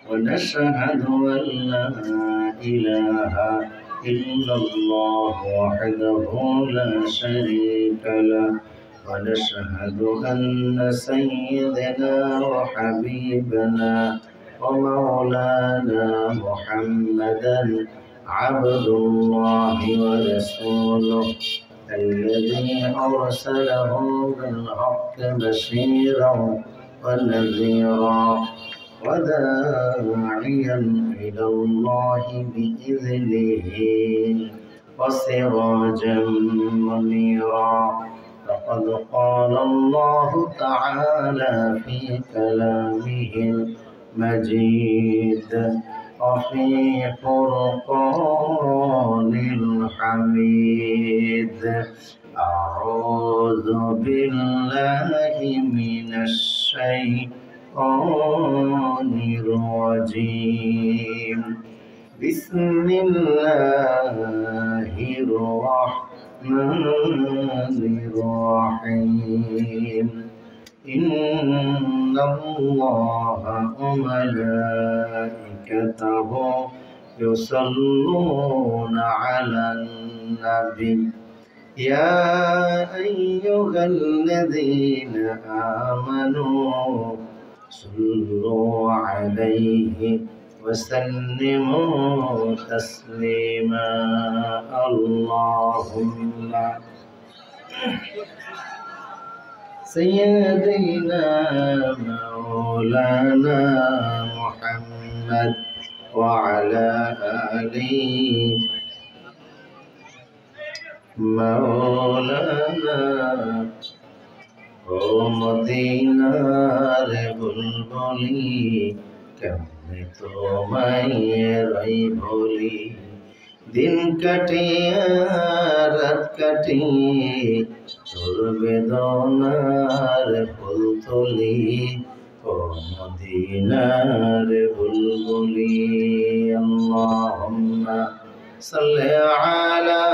ونشهد أن لا إله إلا الله وحده لا شريك له ونشهد أن سيدنا وحبيبنا ومولانا محمدا عبد الله ورسوله الذي أرسله بالحق بشيرا ونذيرا وداعيا إلى الله بإذنه وسراجا منيرا فقد قال الله تعالى في كلامه المجيد وفي فرقان الحميد أعوذ بالله من الشيطان الرجيم بسم الله الرحمن الرحيم إن الله وملائكته يصلون على النبي يا أيها الذين آمنوا صلوا عليه وسلموا تسليما اللهم سيدنا مولانا محمد وعلى آله مولانا মদিনার বুলবুলি কেমনে তোমায় বলি দিন কাটিয়া রাত কাটিয়ে তোর বেদনার ফুল তুলি ও মদিনার বুলবুলি আল্লাহুম্মা সাল্লি আলা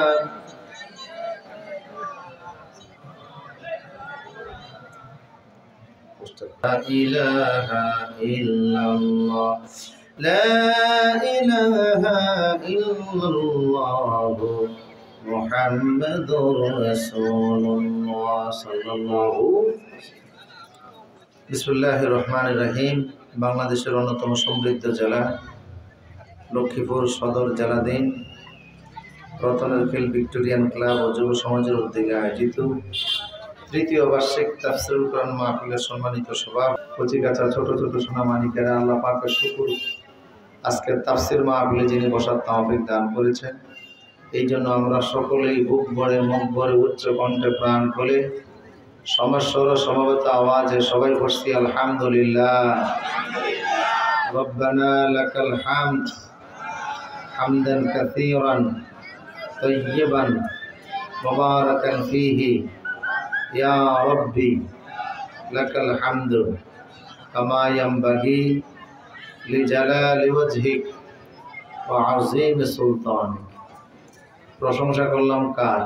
لا إله إلا الله لا إله إلا الله محمد رسول الله صلى الله بسم الله الرحمن الرحيم বাংলাদেশের অন্যতম সমৃদ্ধ জেলা লক্ষ্মীপুর সদর জেলাধীন রতনের ফিল্ড ভিক্টোরিয়ান ক্লাব ও যুব সমাজের উদ্যোগে আয়োজিত তৃতীয় বার্ষিক তাফসীরুল কোরআন মাহফিলের সম্মানিত সভাপতি কচিকাঁচা ছোট ছোট সোনামানিকেরা আল্লাহ পাকের শুকর আজকের তাফসীর মাহফিলে যিনি বসার তৌফিক দান করেছেন এই জন্য আমরা সকলেই বুক ভরে মুখ ভরে উচ্চ কণ্ঠে প্রাণ খুলে সমস্বর সমবেত আওয়াজে সবাই বসছি আলহামদুলিল্লাহ রব্বানা লাকাল হামদ হামদান কাসীরান তাইয়্যিবান মুবারাকান ফীহি ইয়া রব্বি লাকাল হামদু কামা ইয়ানবাগি লিজালালি ওয়াজহিক ওয়া আযীম সুলতানিক। প্রশংসা করলাম কার?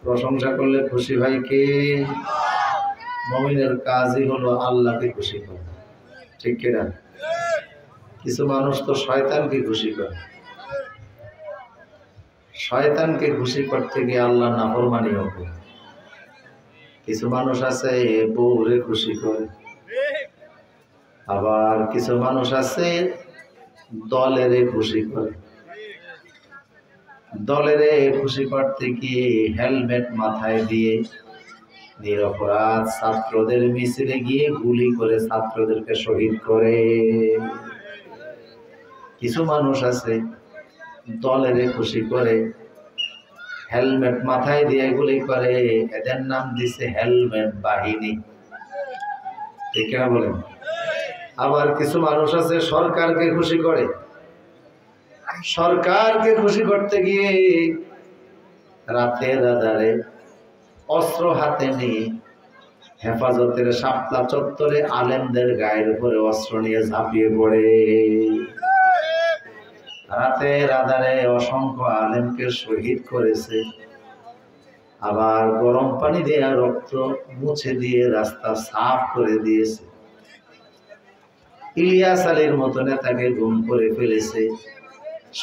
প্রশংসা করলে খুশি ভাই কে? মুমিনের কাজই হলো আল্লাহকে খুশি করা, ঠিক কি না? কিছু মানুষ তো শয়তানকে খুশি করে, শয়তানকে খুশি করতে গিয়ে আল্লাহ নাফরমানিও করে। কিছু মানুষ আছে বউরে খুশি করে, আবার কিছু মানুষ আছে দলেরে খুশি করে। দলেরে খুশি করতে গিয়ে হেলমেট মাথায় দিয়ে নিরপরাধ ছাত্রদের মিছিলে গিয়ে গুলি করে ছাত্রদেরকে শহীদ করে। কিছু মানুষ আছে দলেরে খুশি করে হেলমেট মাথায় দিয়ে গুলি করে, এদের নাম দিছে হেলমেট বাহিনী, ঠিক না বলেন? আবার কিছু মানুষ আছে সরকারকে খুশি করে, সরকারকে খুশি করতে গিয়ে রাতের আধারে অস্ত্র হাতে নিয়ে হেফাজতের শাপলা চত্বরে আলেমদের গায়ের উপরে অস্ত্র নিয়ে ঝাঁপিয়ে পড়ে। রাতের আধারে অসংখ্য আলেমকে শহীদ করেছে। আবার গরম পানি দিয়ে রক্ত মুছে দিয়ে রাস্তা সাফ করে দিয়েছে। ইলিয়াস আলীর মতো নেতাকে গুম করে ফেলেছে।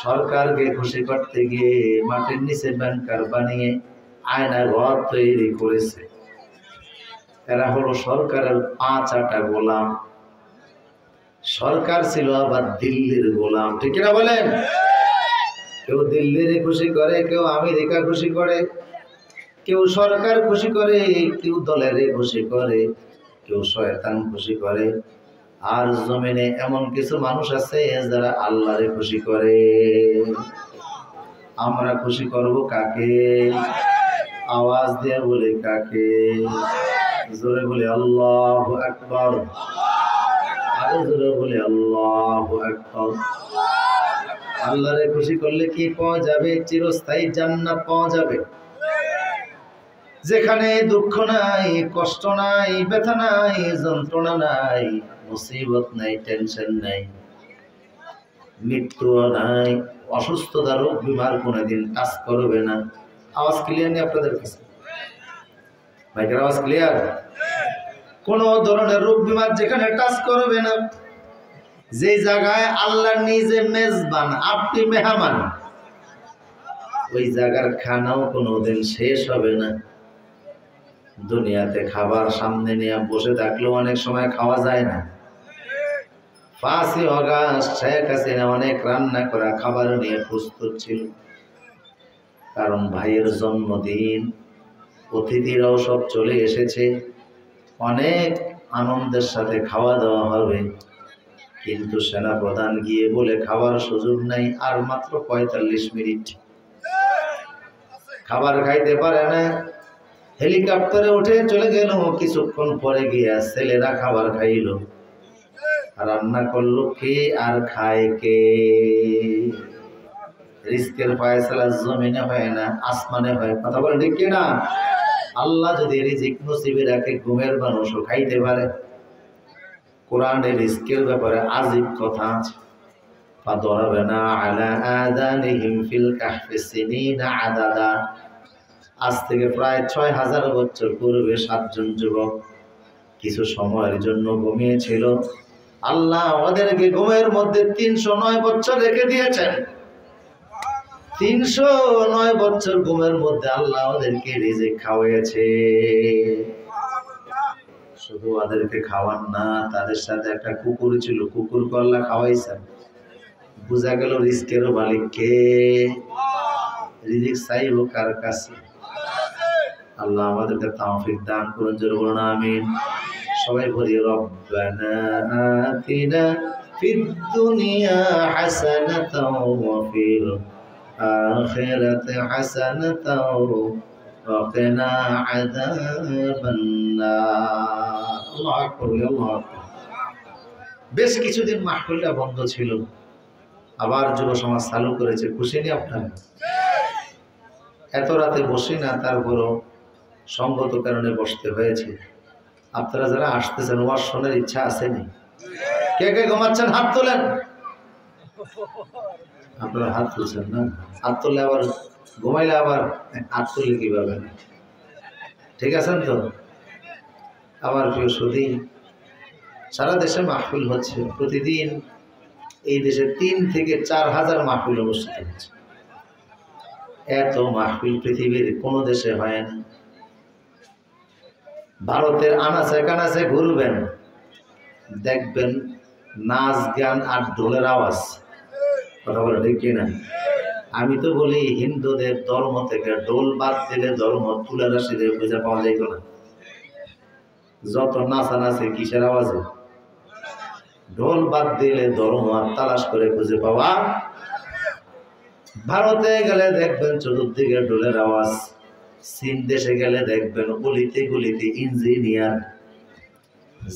সরকারকে খুশি করতে গিয়ে মাটির নিচে ব্যাংকার বানিয়ে আয়না ঘর তৈরি করেছে। এরা হলো সরকারের 5 আটা গোলাম। সরকার ছিল আবার দিল্লির গোলাম, ঠিক কিনা বলেন? কেউ দিল্লির খুশি করে, কেউ আমেরিকা খুশি করে, কেউ সরকার খুশি করে, কেউ দলের খুশি করে, কেউ শয়তান খুশি করে। আর জমিনে এমন কিছু মানুষ আছে যারা আল্লাহরে খুশি করে। আমরা খুশি করব কাকে? আওয়াজ দিয়ে বলি কাকে? জোরে বলি আল্লাহু আকবার। আরো জোরে বলি আল্লাহু আকবার। আল্লাহরে খুশি করলে কি পাওয়া যাবে? চিরস্থায়ী জান্নাত পাওয়া যাবে, যেখানে দুঃখ নাই, কষ্ট নাই, ব্যথা নাই, যন্ত্রণা নাই, মুসিবত নাই, টেনশন নাই, মৃত্যু নাই, অসুস্থতা, রোগ বিমার কোনোদিন কাজ করবে না। আওয়াজ ক্লিয়ার নেই আপনাদের কাছে? ভাইকের আওয়াজ ক্লিয়ার? কোন ধরনের রোগ বিমার যেখানে টাচ করবে না, যে জায়গায় আল্লাহ নিজে মেজবান, আপনি মেহমান, ওই জায়গার খানাও কোনোদিন শেষ হবে না। দুনিয়াতে খাবার সামনে নিয়ে বসে থাকলেও অনেক সময় খাওয়া যায় না। 5ই আগস্ট শেখ হাসিনা অনেক রান্না করা খাবার নিয়ে প্রস্তুত ছিল, কারণ ভাইয়ের জন্মদিন, অতিথিরাও সব চলে এসেছে, অনেক আনন্দের সাথে খাওয়া দাওয়া হবে। কিন্তু সেনাপ্রধান গিয়ে বলে খাওয়ার সুযোগ নাই, আর মাত্র 45 মিনিট, খাবার খাইতে পারে না। হেলিকপ্টারে উঠে চলে গেল, কিছুক্ষণ পরে গিয়া ছেলেরা খাবার খাইল। রান্না করলো কে আর খায় কে? রিস্কের ফয়সালা জমিনে হয় না, আসমানে হয়। কথা বলে ঠিক কিনা? আল্লাহ যদি রিজিক নসিবে রাখে, ঘুমের মানুষও খাইতে পারে। কোরআনে রিস্কের ব্যাপারে আজীব কথা আছে। ফাদরাবনা আলা আযানিহিম ফিল কাহফি সিনিনা আদাদা। আজ থেকে প্রায় 6000 বছর পূর্বে 7 জন যুবক কিছু সময়ের জন্য ঘুমিয়েছিল। আল্লাহ ওদেরকে ঘুমের মধ্যে 309 বছর রেখে দিয়েছেন। 309 বছর ঘুমের মধ্যে আল্লাহ ওদেরকে রিজিক খাওয়াইছে। শুধু ওদেরকে খাওয়ান না, তাদের সাথে একটা কুকুর ছিল, কুকুরকে আল্লাহ খাওয়াইছেন। বুঝা গেল রিজিকেরও মালিক কে? রিজিক চাইব কার কাছে? আল্লাহ আমাদেরকে তৌফিক দান করুন, জোরে বলুন আমিন। সবাই বলি রব্বানা আতিনা ফিদ দুনিয়া হাসানাতাও ওয়া ফিল আখিরাতি হাসানাতাও ওয়া কিনা আযাবান নার। আল্লাহু আকবার, আল্লাহু আকবার। বেশ কিছুদিন মাহফিলটা বন্ধ ছিল, আবার যুব সমাজ চালু করেছে। খুশি নি আপনারা? এত রাতে বসি না, তারপরও সঙ্গত কারণে বসতে হয়েছে। আপনারা যারা আসতেছেন, ওয়াজ শোনার ইচ্ছা আসেনি? কে কে ঘুমাচ্ছেন হাত তোলেন। আপনারা হাত তুলছেন না? হাত তুললে আবার ঘুমাইলে আবার হাত তুলে কিভাবে? ঠিক আছেন তো? আবার প্রিয় সুধী, সারা দেশে মাহফিল হচ্ছে। প্রতিদিন এই দেশে 3 থেকে 4 হাজার মাহফিল অনুষ্ঠিত হচ্ছে। এত মাহফিল পৃথিবীর কোন দেশে হয় না। ভারতের আনাচে কানাচে ঘুরবেন, দেখবেন নাচ গান আর ঢোলের আওয়াজ। কথা বলে ঠিক কিনা? আমি তো বলি হিন্দুদের ধর্ম থেকে ঢোল বাদ দিলে ধর্ম তুলে রাশিতে খুঁজে পাওয়া যাইত না। যত নাচানাচি কিসের আওয়াজে? ঢোল বাদ দিলে ধর্ম আর তালাশ করে খুঁজে পাওয়া। ভারতে গেলে দেখবেন চতুর্দিকে ঢোলের আওয়াজ। চীন দেশে গেলে দেখবেন অলিতে গলিতে ইঞ্জিনিয়ার।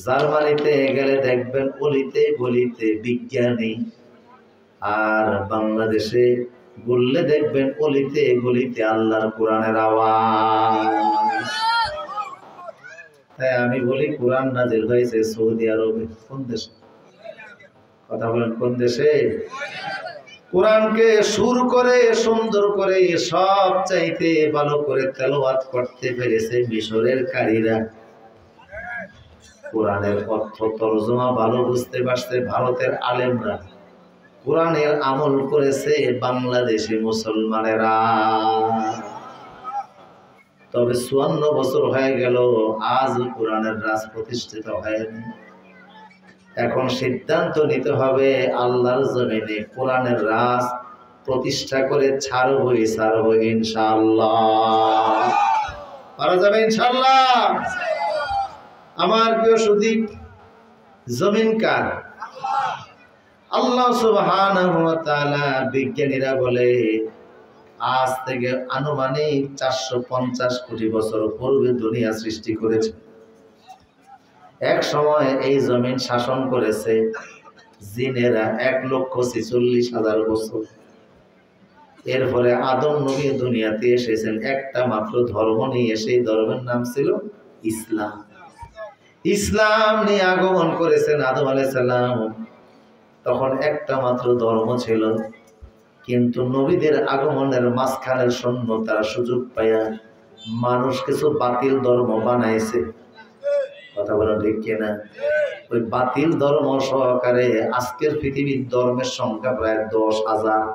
জার্মানিতে গেলে দেখবেন অলিতে গলিতে বিজ্ঞানী। আর বাংলাদেশে বললে দেখবেন অলিতে গলিতে আল্লাহর কোরআনের আওয়াজ। তাই আমি বলি, কোরআন নাজিল হয়েছে সৌদি আরবে। কোন দেশে? কথা বলেন, কোন দেশে? কোরআনকে সুর করে সুন্দর করে সব চাইতে ভালো করে তেলাওয়াত করতে পেরেছে মিশরের কারীরা। কোরআনের অর্থ তরজমা ভালো বুঝতে পারছে ভারতের আলেমরা, কোরআনের আমল করেছে বাংলাদেশি মুসলমানেরা। তবে 54 বছর হয়ে গেল, আজ কোরআনের রাজ প্রতিষ্ঠিত হয়নি। এখন সিদ্ধান্ত নিতে হবে আল্লাহর জমিনে কোরআনের রাজ প্রতিষ্ঠা করে ছাড়বই ইনশাআল্লাহ। পারা যাবে ইনশাআল্লাহ। আমার প্রিয় সুদীপ, জমিন কার? আল্লাহ সুবহানাহু ওয়া তাআলা। বিজ্ঞানীরা বলে আজ থেকে আনুমানিক 450 কোটি বছর পূর্বে দুনিয়া সৃষ্টি করেছে। এক সময় এই জমিন শাসন করেছে জিনেরা 1,46,000 বছর। এরপরে আদম নবী দুনিয়াতে এসেছেন একটা মাত্র ধর্ম নিয়ে, সেই ধর্মের নাম ছিল ইসলাম। ইসলাম নিয়ে আগমন করেছেন আদম আলাইহিস সালাম। তখন একটা মাত্র ধর্ম ছিল, কিন্তু নবীদের আগমনের মাঝখানের শূন্যতার সুযোগ পাইয়া মানুষ কিছু বাতিল ধর্ম বানাইছে। কথা বলা ঠিক কিনা? ওই বাতিল ধর্ম সহকারে আজকের পৃথিবীর ধর্মের সংখ্যা প্রায় 10,000।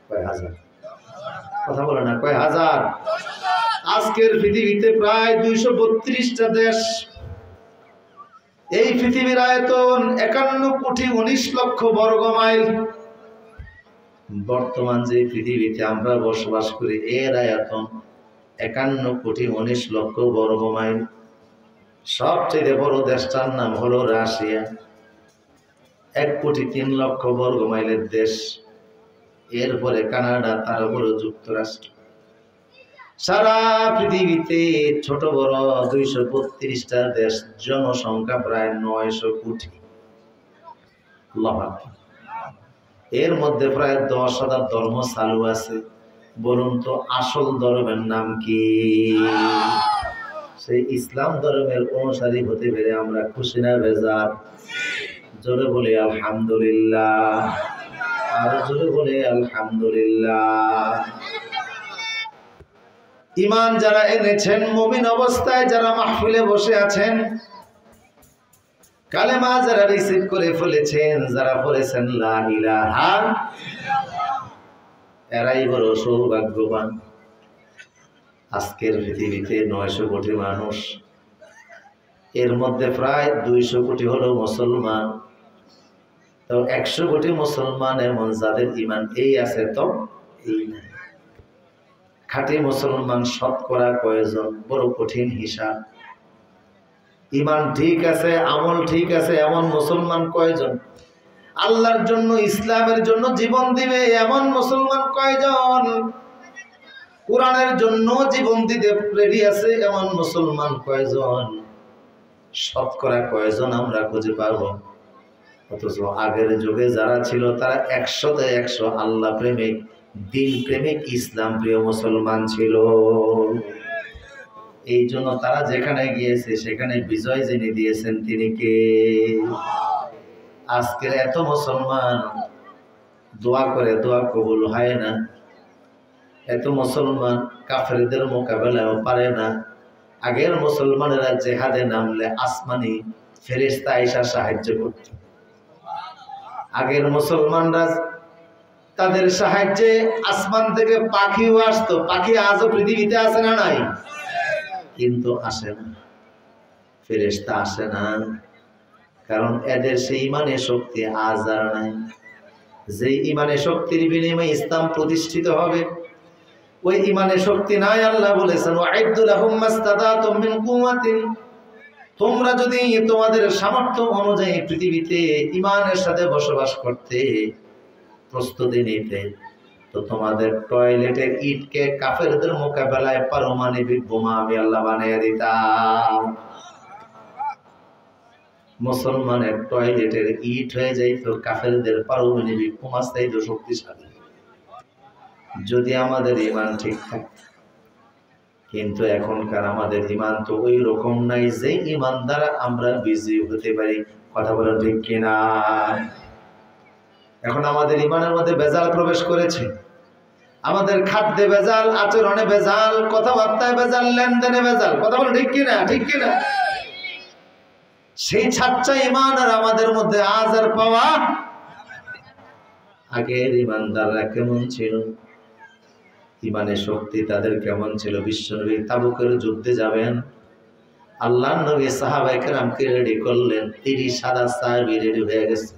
কয় হাজার? কথা বলে না, কয় হাজার? আজকের পৃথিবীতে প্রায় 232টা দেশ। এই পৃথিবীর আয়তন 51,19,00,000 বর্গ মাইল। বর্তমান যে পৃথিবীতে আমরা বসবাস করি এর আয়তন 51,19,00,000 বর্গ মাইল। সবচেয়ে বড় দেশটার নাম হলো রাশিয়া, 1,03,00,000 বর্গ মাইলের দেশ। এরপরে কানাডা, তারপরে যুক্তরাষ্ট্র। সারা পৃথিবীতে ছোট বড় 232টা দেশ, জনসংখ্যা প্রায় 900 কোটি। এর মধ্যে প্রায় 10,000 ধর্ম চালু আছে। বলুন তো আসল ধর্মের নাম কি? সেই ইসলাম ধর্মের অনুসারী হতে পেরে আমরা খুশি না বেজার? জোরে বলি আলহামদুলিল্লাহ, আর জোরে বলি আলহামদুলিল্লাহ। ঈমান যারা এনেছেন, মুমিন অবস্থায় যারা মাহফিলে বসে আছেন, কালেমা যারা রিসিভ করে ফেলেছেন, যারা পড়েছেন লা ইলাহা, এরাই বড় সৌভাগ্যবান। আজকের পৃথিবীতে 900 কোটি মানুষ, এর মধ্যে প্রায় 200 কোটি হলো মুসলমান। তো 100 কোটি মুসলমান এমন যাদের ঈমান এই আছে, তো এই নাই। খাঁটি মুসলমান শতকরা কয়জন? বড় কঠিন হিসাব। ঈমান ঠিক আছে, আমল ঠিক আছে, এমন মুসলমান কয়জন? আল্লাহর জন্য, ইসলামের জন্য জীবন দিবে এমন মুসলমান কয়জন? কোরআনের জন্য জীবন দিতে রেডি আছে এমন মুসলমান কয়জন? শতকরা কয়জন আমরা খুঁজে পাবো? অথচ আগের যুগে যারা ছিল তারা 100তে 100 আল্লাহ প্রেমিক, দিন প্রেমিক, ইসলাম প্রিয় মুসলমান ছিল। এই জন্য তারা যেখানে গিয়েছে সেখানে বিজয় যিনি দিয়েছেন তিনি কে? আজকের এত মুসলমান দোয়া করে, দোয়া কবুল হয় না। এত মুসলমান কাফেরদের মোকাবেলাও পারে না। আগের মুসলমানেরা জেহাদে নামলে আসমানি ফেরেশতা আয়েশা সাহায্য করত। আগের মুসলমানরা তাদের সাহায্যে আসমান থেকে পাখিও আসতো। পাখি আজও পৃথিবীতে আছে না নাই? কিন্তু আসে না, ফেরেশতা আসে না। কারণ এদের সেই ঈমানের শক্তি আজ আর নাই। যে ঈমানের শক্তির বিনিময়ে ইসলাম প্রতিষ্ঠিত হবে, ওই ঈমানের শক্তি নাই। আল্লাহ বলেছেন ওয়াইদু লাহুম মাস্তাতাতুম মিন কুওয়াতিন, তোমরা যদি তোমাদের সামর্থ্য অনুযায়ী পৃথিবীতে ঈমানের সাথে বসবাস করতে প্রস্তুতি নিতে, তো তোমাদের টয়লেটের ইটকে কাফেরদের মোকাবেলায় পারমাণবিক বোমা আমি আল্লাহ বানিয়ে দিতাম। মুসলমানের টয়লেটের ইট হয়ে যাইত কাফেরদের পারমাণবিক বোমা চাইতো শক্তিশালী, যদি আমাদের ঈমান ঠিক থাকে। কিন্তু এখনকার আমাদের ঈমান তো ওই রকম নাই যে ঈমান দ্বারা আমরা বিজয়ী হতে পারি। কথা বলেন ঠিক কিনা? এখন আমাদের ঈমানের মধ্যে ভেজাল প্রবেশ করেছে। আমাদের খাদ্যে ভেজাল, আচরণে ভেজাল, কথাবার্তায় ভেজাল, লেনদেনে ভেজাল। কথা বলেন ঠিক কিনা? ঠিক কিনা? সেই ছাচ্চা ঈমান আর আমাদের মধ্যে আজ আর পাওয়া। আগের ঈমানদাররা কেমন ছিল, ঈমানের শক্তি তাদের কেমন ছিল। বিশ্বনবী তাবুকের যুদ্ধে যাবেন, আল্লাহর নবী সাহাবায়ে কেরামকে রেডি করলেন। 30,000 সাহাবী রেডি হয়ে গেছে।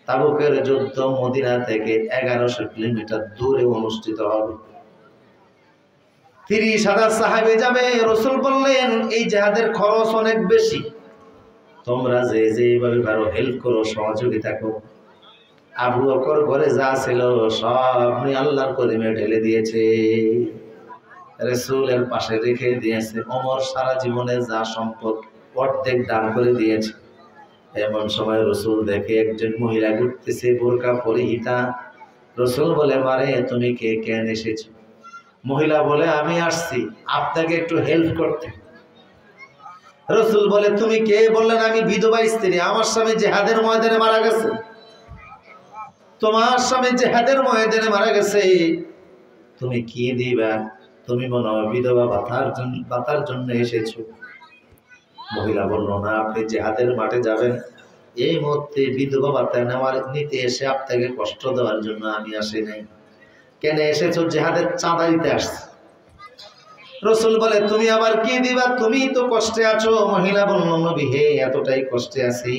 তাবুকের যুদ্ধ মদিনা থেকে 1100 কিলোমিটার দূরে অনুষ্ঠিত হবে। 30,000 সাহাবী যাবে। রাসূল বললেন, এই জিহাদের খরচ অনেক বেশি, তোমরা যে যেভাবে পারো হেল্প করো, সহযোগিতা করো। আবু বকর ঘরে যা ছিল সব নিয়ে আল্লাহর করিমে ঢেলে দিয়েছে, রাসূলের পাশে রেখে দিয়েছে। ওমর সারা জীবনে যা সম্পদ অর্ধেক দান করে দিয়েছে। এমন সময় রাসূল দেখে একজন মহিলা ঘুরতেছে বোরকা পরিহিতা। রাসূল বলে, মারে তুমি কে, কেন এসেছো? মহিলা বলে, আমি আসছি আপনাকে একটু হেল্প করতে। রাসূল বলে, তুমি কে? বললেন, আমি বিধবা স্ত্রী, আমার স্বামী জিহাদের ময়দানে মারা গেছে। তোমার স্বামী জিহাদের ময়দানে মারা গেছে, তুমি কি দিবা? তুমি মনে হয় বিধবা ভাতার জন্য এসেছো। মহিলা বলল, না, আপনি জিহাদের মাঠে যাবেন, এই মুহূর্তে বিধবা ভাতা নিতে এসে আপনাকে কষ্ট দেওয়ার জন্য আমি আসি নাই। কেন এসেছো? জিহাদের চাঁদা দিতে আসছে। রাসূল বলে, তুমি আবার কি দিবা? তুমি তো কষ্টে আছো। মহিলা বলল, নবী হে, এতটাই কষ্টে আছি,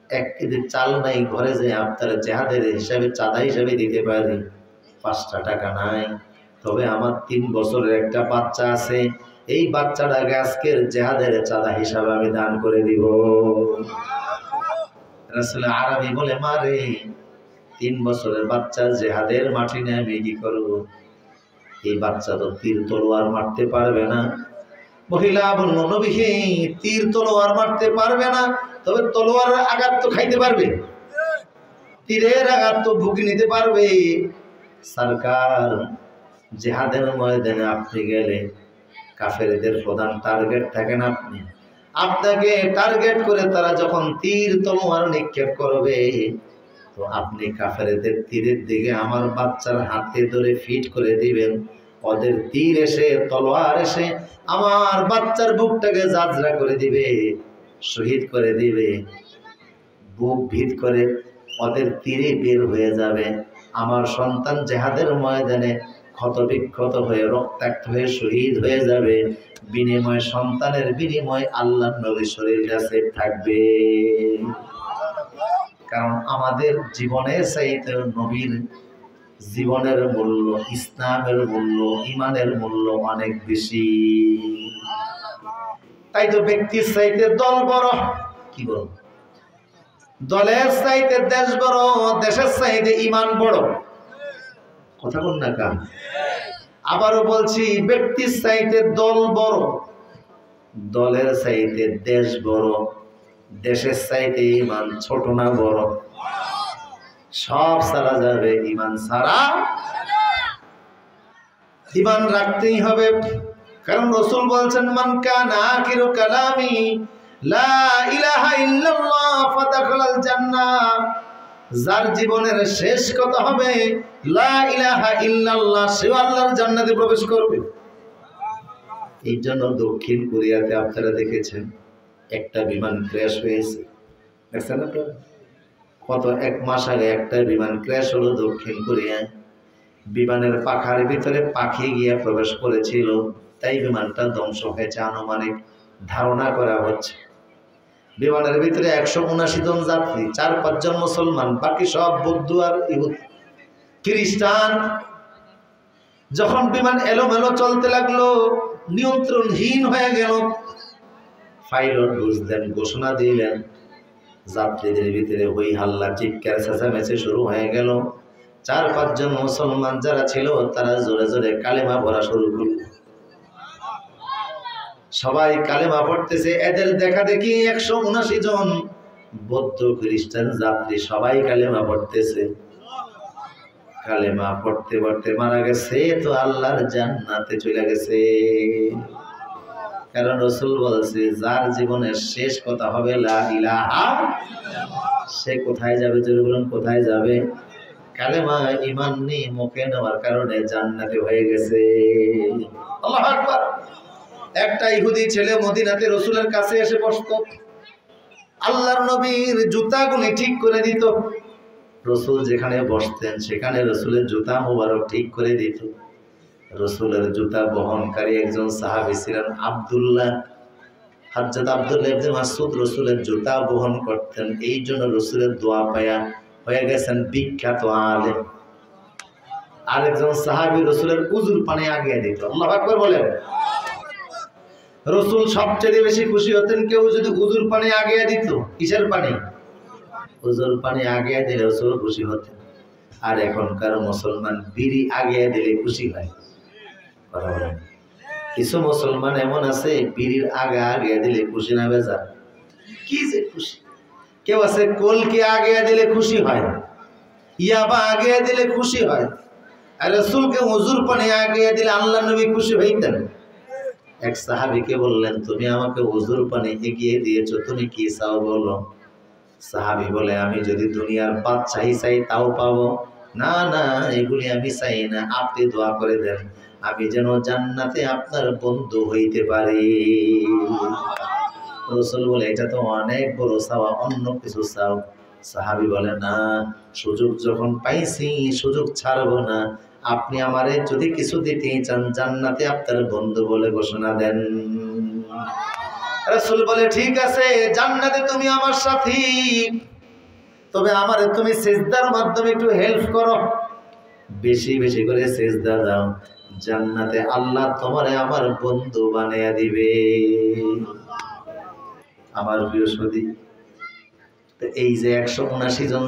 1 কেজি চাল নাই ঘরে, যে আপনার জিহাদের হিসাবে চাঁদা হিসাবে দিতে পারি। 5টা টাকা নাই, তবে আমার 3 বছরের একটা বাচ্চা আছে, এই বাচ্চাটাকে আজকের জিহাদের চাঁদা হিসাবে আমি দান করে দিব। রাসূল আরবি বলে, মারে 3 বছরের বাচ্চা জিহাদের মাটি নিয়ে আমি কি করব? এই বাচ্চা তো তীর তলোয়ার মারতে পারবে না। মহিলা বলল, নবী হে, তীর তলোয়ার মারতে পারবে না, তবে তলোয়ারের আঘাত তো খাইতে পারবে, তীরের আঘাত তো ভুগি নিতে পারবে। সরকার, জিহাদের ময়দানে আপনি গেলে কাফেরদের প্রধান টার্গেট থাকেন আপনি। আপনাকে টার্গেট করে তারা যখন তীর তলোয়ার নিক্ষেপ করবে, তো আপনি কাফেরদের তীরের দিকে আমার বাচ্চার হাতে ধরে ফিট করে দিবেন। ওদের তীর এসে, তলোয়ার এসে আমার বাচ্চার বুকটাকে জাজরা করে দিবে, শহীদ করে দিবে। বুক ভিদ করে ওদের তীরে বের হয়ে যাবে। আমার সন্তান জিহাদের ময়দানে ক্ষত বিক্ষত হয়ে রক্তাক্ত হয়ে শহীদ হয়ে যাবে। বিনিময়, সন্তানের বিনিময় আল্লাহর নবীর শরীরটা সেফ থাকবে। কারণ আমাদের জীবনের চাইতে নবীর জীবনের মূল্য, ইসলামের মূল্য, ঈমানের মূল্য অনেক বেশি। তাই তো ব্যক্তির চাইতে দল বড়। কি বল? দলের চাইতে দেশ বড়, দেশের চাইতে ঈমান বড়। কথা বল না কান। আবারও বলছি, ব্যক্তির চাইতে দল বড়, দলের চাইতে দেশ বড়, দেশের চাইতে ঈমান ছোট না বড়? সব সারা যাবে, ঈমান সারা। ঈমান রাখতেই হবে, কারণ রাসূল বলছেন, মান কানা আখিরু কালামি লা ইলাহা ইল্লাল্লাহ ফাদাখালাল জান্নাহ। যার জীবনের শেষ কথা হবে লা ইলাহা ইল্লাল্লাহ, সে আল্লাহর জান্নাতে প্রবেশ করবে। এই জন্য দক্ষিণ কোরিয়াতে আপনারা দেখেছেন একটা বিমান ক্র্যাশ হয়েছে, দেখছেন আপনারা? কত 1 মাস আগে একটা বিমান ক্র্যাশ হলো দক্ষিণ কোরিয়ায়। বিমানের পাখার ভিতরে পাখি গিয়ে প্রবেশ করেছিল, তাই বিমানটা ধ্বংস হয়েছে। আনুমানিক ধারণা করা হচ্ছে বিমানের ভিতরে 179 জন যাত্রী, 4-5 জন মুসলমান, বাকি সব বৌদ্ধ আর ইহুদি খ্রিস্টান। যখন বিমান এলোমেলো চলতে লাগলো, নিয়ন্ত্রণহীন হয়ে গেল, পাইলট বুঝলেন, ঘোষণা দিলেন, যাত্রীদের ভিতরে হই হাল্লা, চিৎকার চেঁচামেচি শুরু হয়ে গেল। 4-5 জন মুসলমান যারা ছিল তারা জোরে জোরে কালেমা পড়া শুরু করল। সবাই কালেমা পড়তেছে। এদের দেখা দেখি 179 জন বৌদ্ধ খ্রিস্টান যাত্রী সবাই কালেমা পড়তেছে। কালেমা পড়তে পড়তে মারা গেছে, তো আল্লাহর জান্নাতে চলে গেছে। কারণ রাসূল বলছে, যার জীবনের শেষ কথা হবে লা ইলাহা, সে কোথায় যাবে? জোরে বলুন, কোথায় যাবে? কালেমা ঈমান নিয়ে মুখে নেওয়ার কারণে জান্নাতে হয়ে গেছে। আল্লাহু আকবার। একটা ইহুদি ছেলে মদিনাতে রসুলের কাছে এসে বসতো, আল্লাহর নবীর জুতাগুলি ঠিক করে দিত। রসুল যেখানে বসতেন সেখানে রসুলের জুতা মোবারক ঠিক করে দিত। রসুলের জুতা বহনকারী একজন সাহাবী ছিলেন আব্দুল্লাহ, হযরত আব্দুল্লাহ ইবনে মাসউদ রসুলের জুতা বহন করতেন। এই জন্য রসুলের দোয়া পায়া হয়ে গেছেন বিখ্যাত আলেম। আরেকজন সাহাবী রসুলের উজুর পানি আগিয়ে দিত। আল্লাহু আকবার বলেন। রসুল সবচেয়ে বেশি খুশি হতেন কেউ যদি উজুর পানি আগিয়ে দিত। কিসের পানি? উজুর পানি আগিয়ে দিলে রসুল খুশি হতেন। আর এখনকার মুসলমান বিড়ি আগিয়ে দিলে খুশি হয়। কথা বলেন। কিছু মুসলমান এমন আছে বিড়ির আগিয়ে দিলে খুশি না বেজার। কি যে খুশি! কেউ আছে কলকে আগিয়ে দিলে খুশি হয়, ইয়াবা আগিয়ে দিলে খুশি হয়। আর রাসূলকে উজুর পানি আগিয়ে দিলে আল্লাহর নবী খুশি হইতেন। এক সাহাবীকে বললেন, তুমি আমাকে উজুর পানি এগিয়ে দিয়েছো, তুমি কি চাও বলো? সাহাবী বলে, আমি যদি দুনিয়ার বাদশাহী চাই তাও পাবো না। না, এগুলি আমি চাই না, আপনি দোয়া করে দেন আমি যেন জান্নাতে আপনার বন্ধু হইতে পারি। রাসূল বলে, এটা তো অনেক বড় চাওয়া, অন্য কিছু চাও। সাহাবী বলে, না, সুযোগ যখন পাইছি সুযোগ ছাড়বো না। আপনি আমারে যদি কিছু দিতে চান জান্নাতে আপনার বন্ধু বলে ঘোষণা দেন। রাসূল বলে, ঠিক আছে, জান্নাতে তুমি আমার সাথী, তবে আমারে তুমি সিজদার মাধ্যমে একটু হেল্প করো, বেশি বেশি করে সিজদা দাও, জান্নাতে আল্লাহ তোমারে আমার বন্ধু বানিয়ে দিবে। আমার প্রিয় সুধী, এই যে 179 জন